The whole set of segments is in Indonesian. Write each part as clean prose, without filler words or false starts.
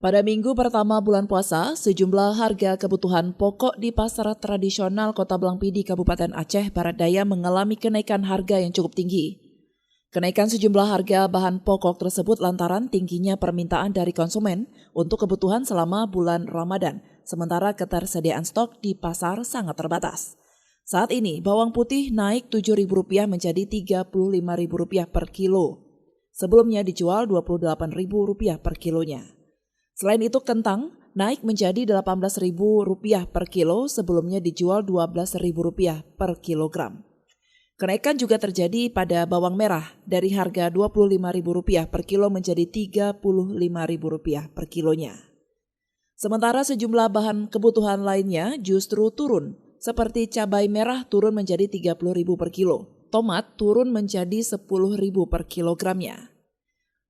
Pada minggu pertama bulan puasa, sejumlah harga kebutuhan pokok di pasar tradisional Kota Blangpidi, Kabupaten Aceh Barat Daya mengalami kenaikan harga yang cukup tinggi. Kenaikan sejumlah harga bahan pokok tersebut lantaran tingginya permintaan dari konsumen untuk kebutuhan selama bulan Ramadan, sementara ketersediaan stok di pasar sangat terbatas. Saat ini, bawang putih naik Rp7.000 menjadi Rp35.000 per kilo. Sebelumnya dijual Rp28.000 per kilonya. Selain itu, kentang naik menjadi Rp18.000 per kilo, sebelumnya dijual Rp12.000 per kilogram. Kenaikan juga terjadi pada bawang merah dari harga Rp25.000 per kilo menjadi Rp35.000 per kilonya. Sementara sejumlah bahan kebutuhan lainnya justru turun, seperti cabai merah turun menjadi Rp30.000 per kilo, tomat turun menjadi Rp10.000 per kilogramnya.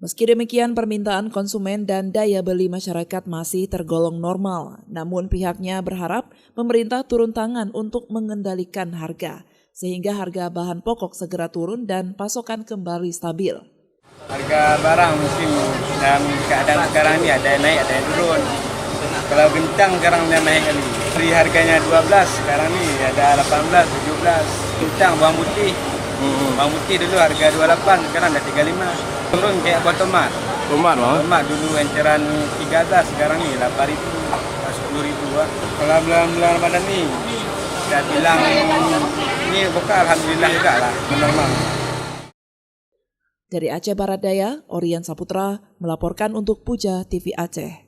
Meski demikian, permintaan konsumen dan daya beli masyarakat masih tergolong normal. Namun pihaknya berharap pemerintah turun tangan untuk mengendalikan harga, sehingga harga bahan pokok segera turun dan pasokan kembali stabil. Harga barang musim dalam keadaan sekarang ini ada yang naik, ada yang turun. Kalau kentang sekarang dia naik kali. Dari harganya 12, sekarang ini ada 18, 17. Kentang, bawang putih. Bawang putih dulu harga 28, sekarang ada 35. Turun kayak buat tomat. Tomat dulu enceran 13, sekarang ni 8.000, 10.000. Kalau bulan Ramadan ni, saya bilang ni buka alhamdulillah juga lah, normal. Dari Aceh Barat Daya, Orian Saputra melaporkan untuk Puja TV Aceh.